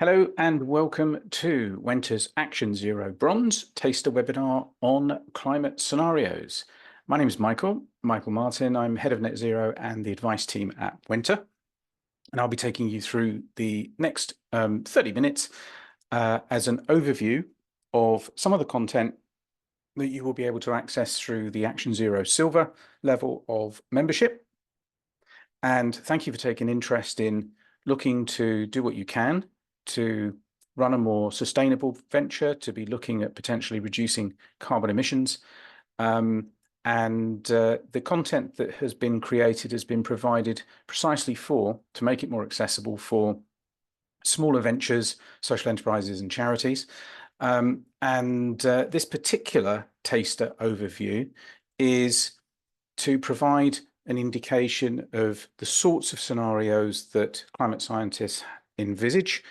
Hello and welcome to Wenta's Action Zero Bronze Taster webinar on climate scenarios. My name is Michael Martin. I'm head of Net Zero and the advice team at Wenta. And I'll be taking you through the next 30 minutes as an overview of some of the content that you will be able to access through the Action Zero Silver level of membership. And thank you for taking interest in looking to do what you can to run a more sustainable venture, to be looking at potentially reducing carbon emissions. The content that has been created has been provided precisely to make it more accessible for smaller ventures, social enterprises and charities. This particular taster overview is to provide an indication of the sorts of scenarios that climate scientists envisage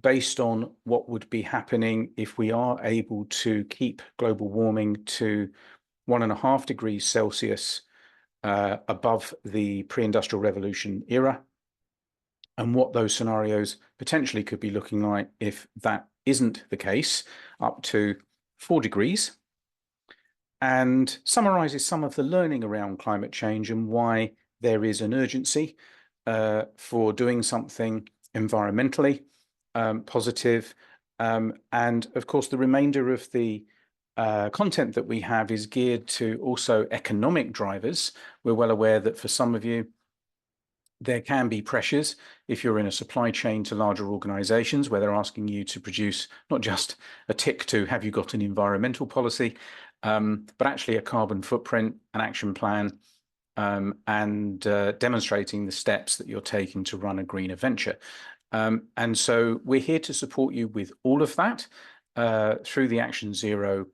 based on what would be happening if we are able to keep global warming to 1.5 degrees Celsius above the pre-industrial revolution era, and what those scenarios potentially could be looking like if that isn't the case, up to 4 degrees, and summarizes some of the learning around climate change and why there is an urgency for doing something environmentally positive. And of course, the remainder of the content that we have is geared to also economic drivers. We're well aware that for some of you, there can be pressures if you're in a supply chain to larger organizations where they're asking you to produce not just a tick to have you got an environmental policy, but actually a carbon footprint, an action plan, and demonstrating the steps that you're taking to run a greener venture. And so we're here to support you with all of that through the Action Zero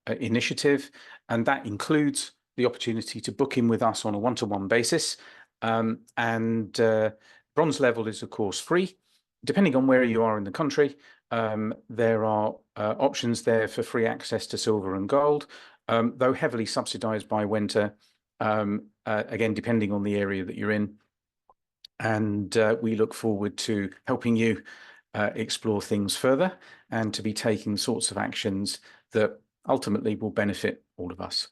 initiative. And that includes the opportunity to book in with us on a one-to-one basis. Bronze level is, of course, free. Depending on where you are in the country, there are options there for free access to silver and gold, though heavily subsidized by Wenta, again, depending on the area that you're in. And we look forward to helping you explore things further and to be taking sorts of actions that ultimately will benefit all of us.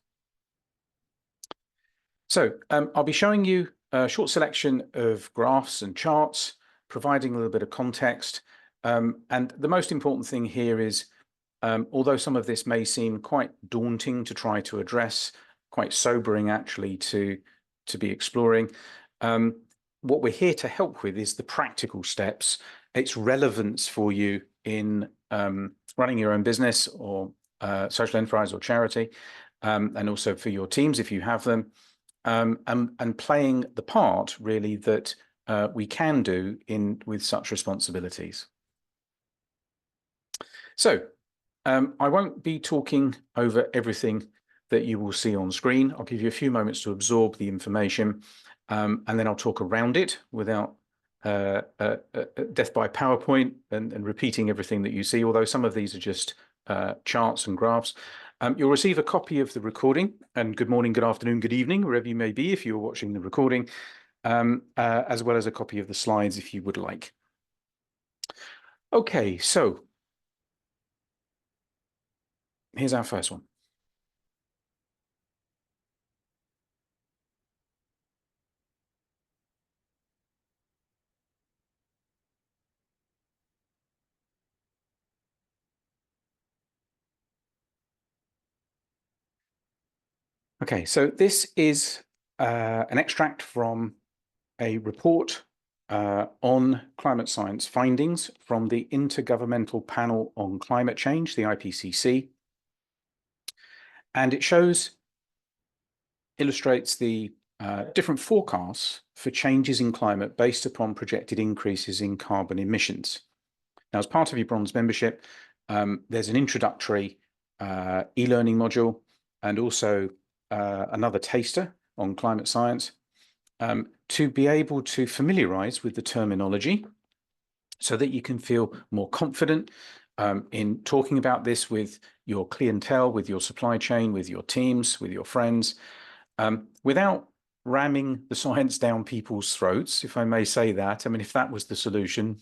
So I'll be showing you a short selection of graphs and charts, providing a little bit of context. And the most important thing here is, although some of this may seem quite daunting to try to address, quite sobering actually to be exploring, what we're here to help with is the practical steps, its relevance for you in running your own business or social enterprise or charity, and also for your teams if you have them, and playing the part really that we can do with such responsibilities. So I won't be talking over everything that you will see on screen. I'll give you a few moments to absorb the information. And then I'll talk around it without death by PowerPoint and repeating everything that you see, although some of these are just charts and graphs. You'll receive a copy of the recording, and good morning, good afternoon, good evening, wherever you may be if you're watching the recording, as well as a copy of the slides if you would like. Okay, so here's our first one. Okay, so this is an extract from a report on climate science findings from the Intergovernmental Panel on Climate Change, the IPCC. And it illustrates the different forecasts for changes in climate based upon projected increases in carbon emissions. Now, as part of your bronze membership, there's an introductory e-learning module and also another taster on climate science to be able to familiarize with the terminology so that you can feel more confident in talking about this with your clientele, with your supply chain, with your teams, with your friends, without ramming the science down people's throats, if I may say that. I mean, if that was the solution,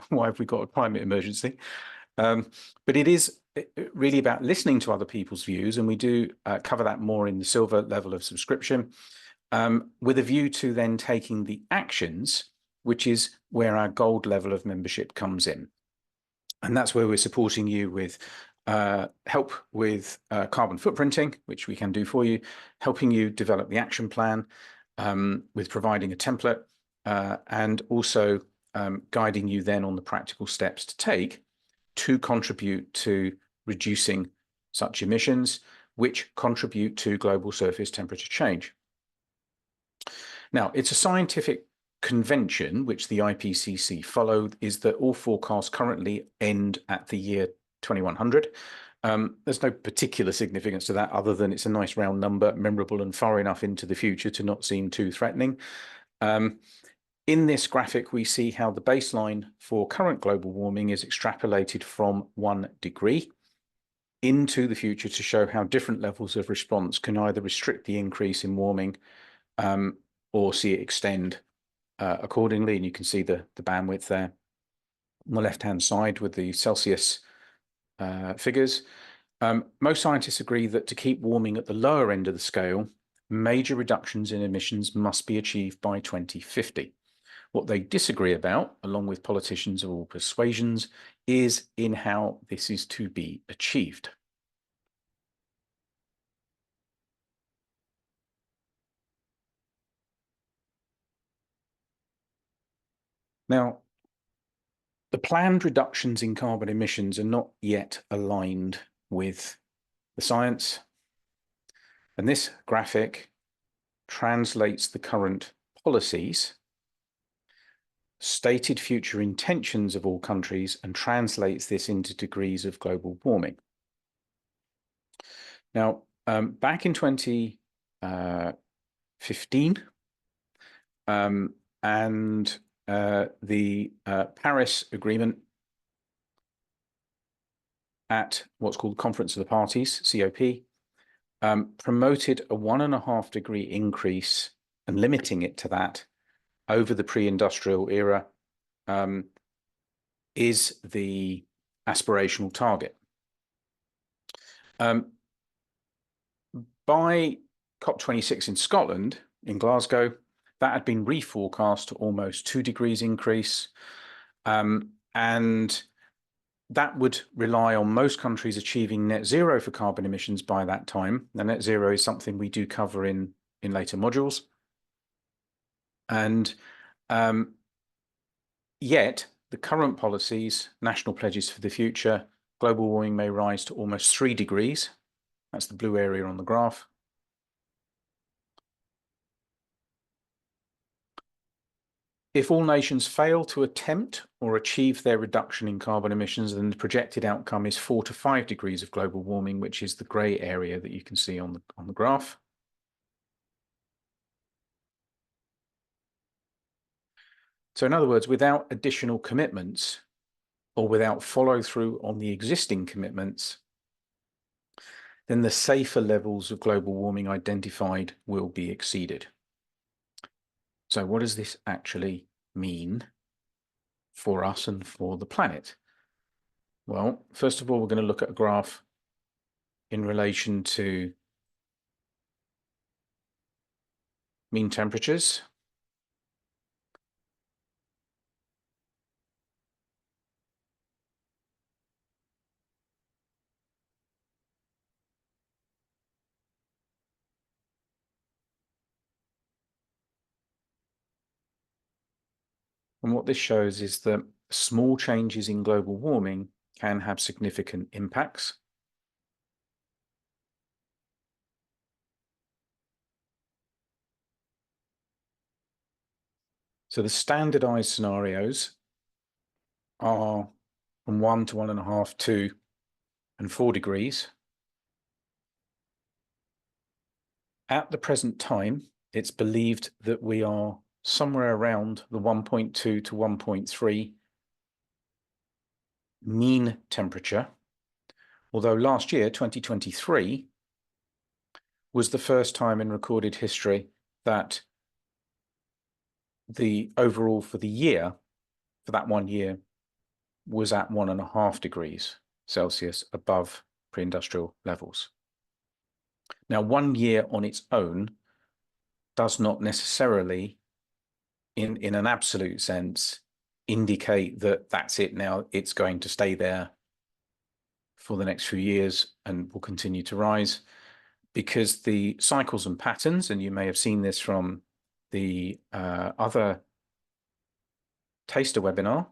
why have we got a climate emergency? But it is really about listening to other people's views, and we do cover that more in the silver level of subscription, with a view to then taking the actions, which is where our gold level of membership comes in. And that's where we're supporting you with help with carbon footprinting, which we can do for you, helping you develop the action plan, with providing a template, and also guiding you then on the practical steps to take to contribute to reducing such emissions, which contribute to global surface temperature change. Now, it's a scientific convention, which the IPCC followed, is that all forecasts currently end at the year 2100. There's no particular significance to that other than it's a nice round number, memorable and far enough into the future to not seem too threatening. In this graphic, we see how the baseline for current global warming is extrapolated from 1 degree into the future to show how different levels of response can either restrict the increase in warming or see it extend accordingly. And you can see the bandwidth there on the left-hand side with the Celsius figures. Most scientists agree that to keep warming at the lower end of the scale, major reductions in emissions must be achieved by 2050. What they disagree about, along with politicians of all persuasions, is in how this is to be achieved. Now, the planned reductions in carbon emissions are not yet aligned with the science. And this graphic translates the current policies, stated future intentions of all countries, and translates this into degrees of global warming. Now, back in 2015, and the Paris Agreement at what's called the Conference of the Parties, COP, promoted a 1.5 degree increase and limiting it to that over the pre-industrial era is the aspirational target. By COP26 in Scotland, in Glasgow, that had been reforecast to almost 2 degrees increase. And that would rely on most countries achieving net zero for carbon emissions by that time. The net zero is something we do cover in later modules. And yet, the current policies, national pledges for the future, global warming may rise to almost 3 degrees. That's the blue area on the graph. If all nations fail to attempt or achieve their reduction in carbon emissions, then the projected outcome is 4 to 5 degrees of global warming, which is the grey area that you can see on the graph. So in other words, without additional commitments or without follow through on the existing commitments, then the safer levels of global warming identified will be exceeded. So what does this actually mean for us and for the planet? Well, first of all, we're going to look at a graph in relation to mean temperatures. And what this shows is that small changes in global warming can have significant impacts. So the standardized scenarios are from 1 to 1.5, 2, and 4 degrees. At the present time, it's believed that we are somewhere around the 1.2 to 1.3 mean temperature, although last year, 2023, was the first time in recorded history that the overall for the year, for that 1 year, was at 1.5 degrees Celsius above pre-industrial levels. Now, 1 year on its own does not necessarily, in an absolute sense, indicate that that's it now, it's going to stay there for the next few years and will continue to rise, because the cycles and patterns, and you may have seen this from the other taster webinar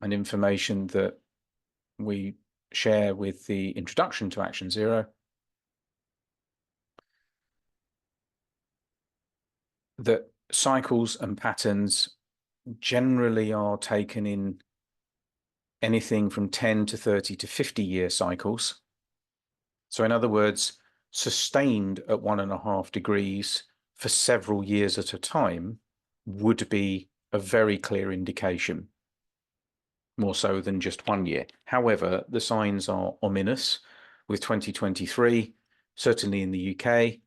and information that we share with the introduction to Action Zero, that cycles and patterns generally are taken in anything from 10 to 30 to 50-year cycles. So in other words, sustained at 1.5 degrees for several years at a time would be a very clear indication, more so than just 1 year. However, the signs are ominous, with 2023, certainly in the UK,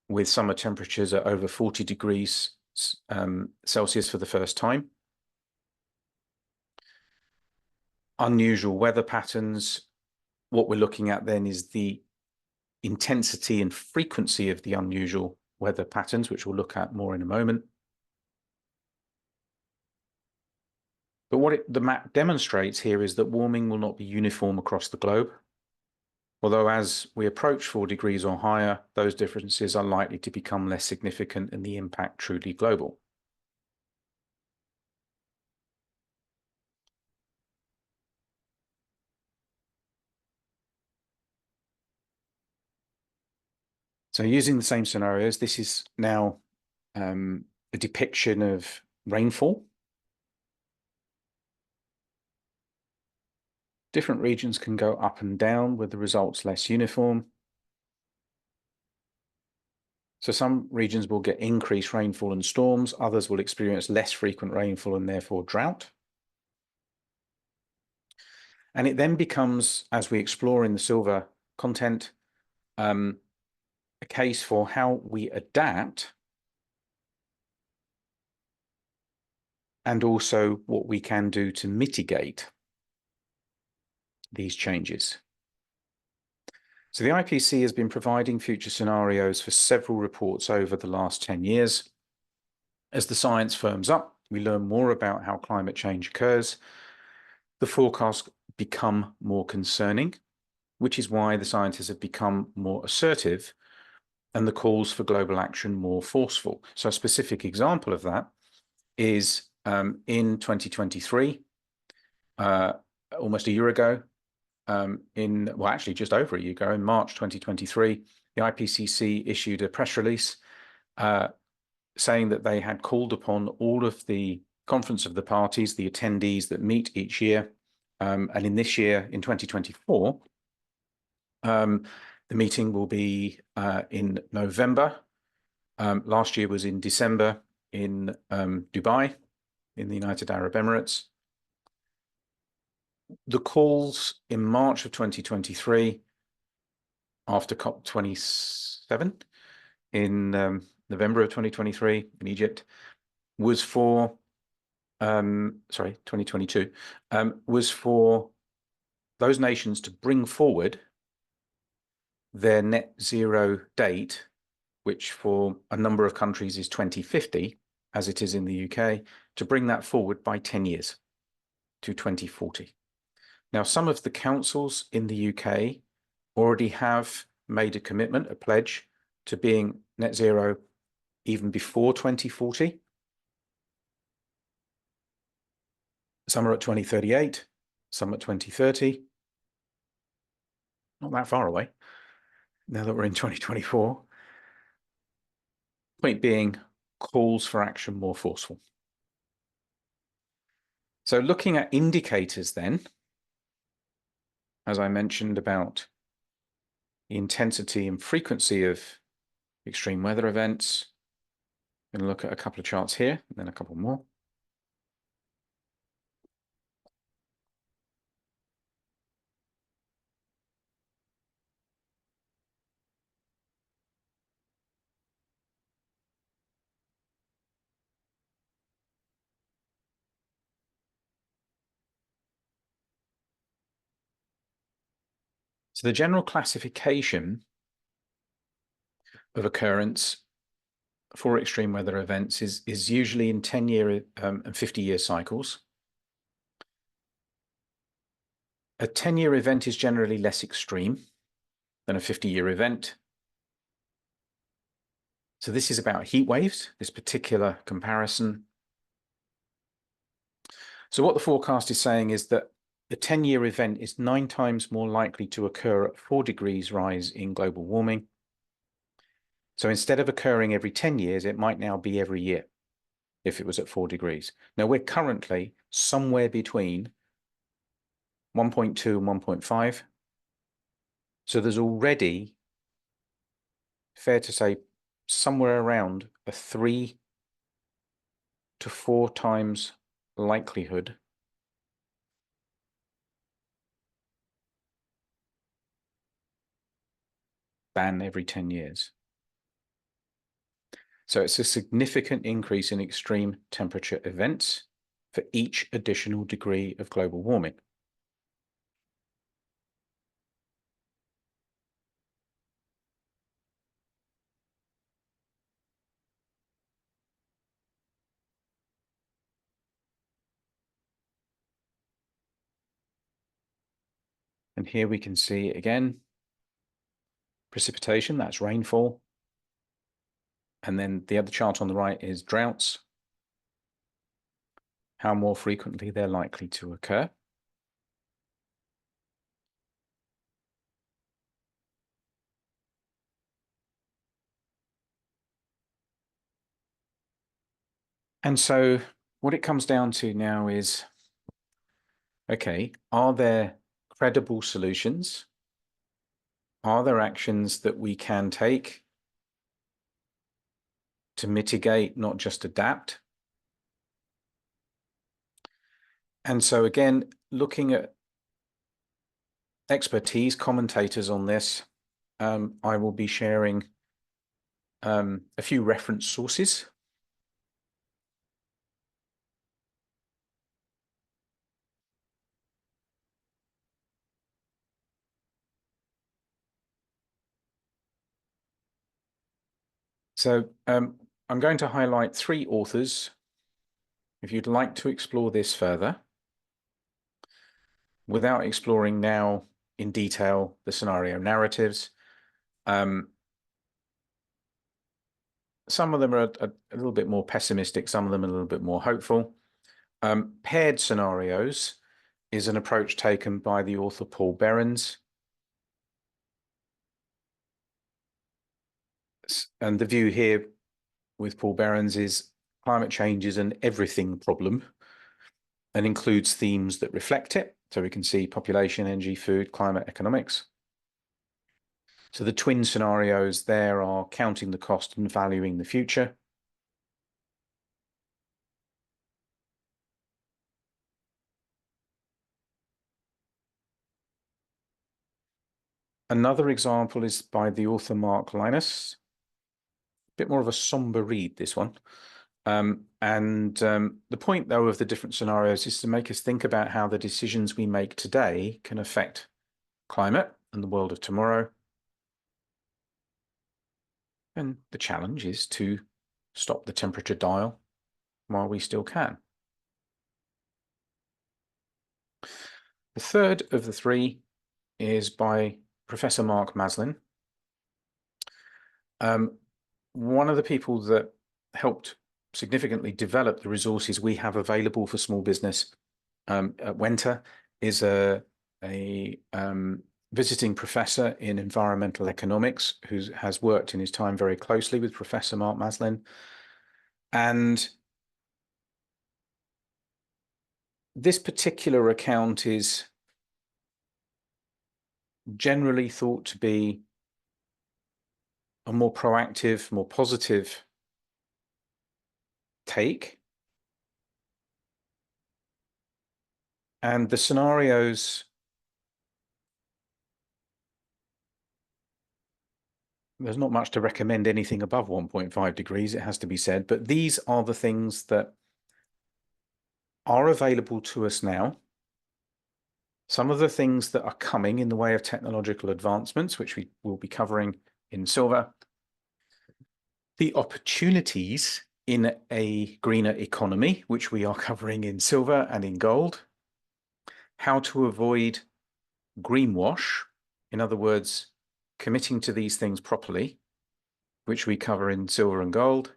with summer temperatures at over 40 degrees Celsius for the first time. Unusual weather patterns. What we're looking at then is the intensity and frequency of the unusual weather patterns, which we'll look at more in a moment. But what the map demonstrates here is that warming will not be uniform across the globe. Although as we approach 4 degrees or higher, those differences are likely to become less significant and the impact truly global. So using the same scenarios, this is now a depiction of rainfall. Different regions can go up and down with the results less uniform. So some regions will get increased rainfall and storms, others will experience less frequent rainfall and therefore drought. And it then becomes, as we explore in the silver content, a case for how we adapt and also what we can do to mitigate these changes. So the IPC has been providing future scenarios for several reports over the last 10 years. As the science firms up, we learn more about how climate change occurs. The forecasts become more concerning, which is why the scientists have become more assertive and the calls for global action more forceful. So a specific example of that is in 2023, almost a year ago, well, actually just over a year ago, in March 2023, the IPCC issued a press release saying that they had called upon all of the Conference of the Parties, the attendees that meet each year, and in this year, in 2024, the meeting will be in November. Last year was in December in Dubai, in the United Arab Emirates. The calls in March of 2023, after COP27 in November of 2023 in Egypt, was for, 2022, was for those nations to bring forward their net zero date, which for a number of countries is 2050, as it is in the UK, to bring that forward by 10 years to 2040. Now, some of the councils in the UK already have made a commitment, a pledge, to being net zero even before 2040. Some are at 2038, some at 2030. Not that far away, now that we're in 2024. Point being, calls for action more forceful. So looking at indicators then, as I mentioned about the intensity and frequency of extreme weather events, I'm going to look at a couple of charts here, and then a couple more. So the general classification of occurrence for extreme weather events is usually in 10-year and 50-year cycles. A 10-year event is generally less extreme than a 50-year event. So this is about heat waves, this particular comparison. So what the forecast is saying is that the 10-year event is 9 times more likely to occur at 4 degrees rise in global warming. So instead of occurring every 10 years, it might now be every year if it was at 4 degrees. Now we're currently somewhere between 1.2 and 1.5. So there's already, fair to say, somewhere around a 3 to 4 times likelihood than every 10 years. So it's a significant increase in extreme temperature events for each additional degree of global warming. And here we can see again, precipitation, that's rainfall. And then the other chart on the right is droughts, how more frequently they're likely to occur. And so what it comes down to now is, okay, are there credible solutions? Are there actions that we can take to mitigate, not just adapt? And so again, looking at expertise, commentators on this, I will be sharing a few reference sources. So I'm going to highlight 3 authors. If you'd like to explore this further, without exploring now in detail the scenario narratives, some of them are a little bit more pessimistic, some of them are a little bit more hopeful. Paired scenarios is an approach taken by the author Paul Behrens. And the view here with Paul Behrens is climate change is an everything problem and includes themes that reflect it. So we can see population, energy, food, climate, economics. So the twin scenarios there are counting the cost and valuing the future. Another example is by the author Mark Linus. A bit more of a somber read, this one. The point, though, of the different scenarios is to make us think about how the decisions we make today can affect climate and the world of tomorrow. And the challenge is to stop the temperature dial while we still can. The third of the 3 is by Professor Mark Maslin. One of the people that helped significantly develop the resources we have available for small business at Wenta is a visiting professor in environmental economics who has worked in his time very closely with Professor Mark Maslin. And this particular account is generally thought to be a more proactive, more positive take. And the scenarios, there's not much to recommend anything above 1.5 degrees, it has to be said, but these are the things that are available to us now some of the things that are coming in the way of technological advancements, which we will be covering in silver, the opportunities in a greener economy, which we are covering in silver and in gold, how to avoid greenwash, in other words, committing to these things properly, which we cover in silver and gold,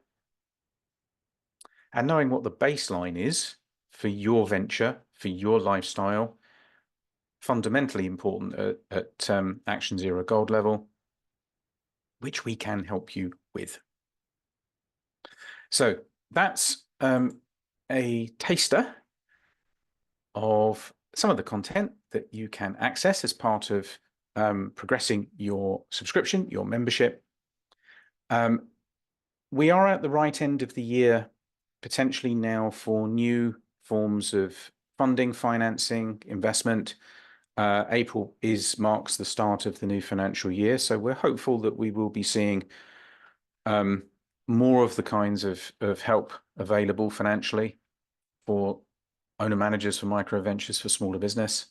and knowing what the baseline is for your venture, for your lifestyle, fundamentally important at Action Zero Gold level, which we can help you with. So that's a taster of some of the content that you can access as part of progressing your subscription, your membership. We are at the right end of the year, potentially now, for new forms of funding, financing, investment. April marks the start of the new financial year, so we're hopeful that we will be seeing more of the kinds of help available financially for owner managers, for micro ventures, for smaller business.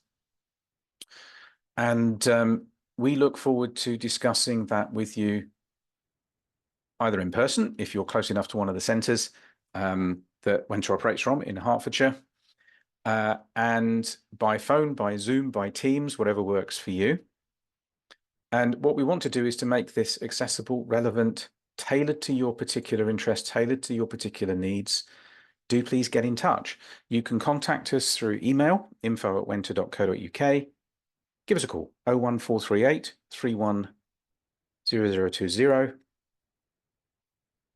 And we look forward to discussing that with you either in person, if you're close enough to one of the centres that Wenta operates from in Hertfordshire, and by phone, by Zoom, by Teams, whatever works for you. And what we want to do is to make this accessible, relevant, tailored to your particular interests, tailored to your particular needs. Do please get in touch. You can contact us through email, info@wenta.co.uk. Give us a call, 01438 310020.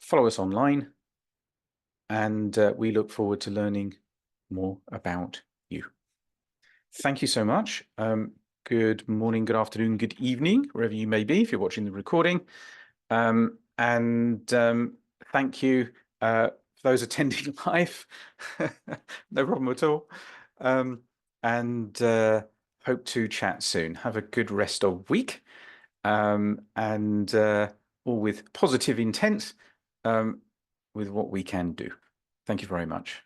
Follow us online, and we look forward to learning more about you. Thank you so much. Good morning, good afternoon, good evening, wherever you may be, if you're watching the recording. Thank you for those attending live. No problem at all. Hope to chat soon. Have a good rest of week, all with positive intent with what we can do. Thank you very much.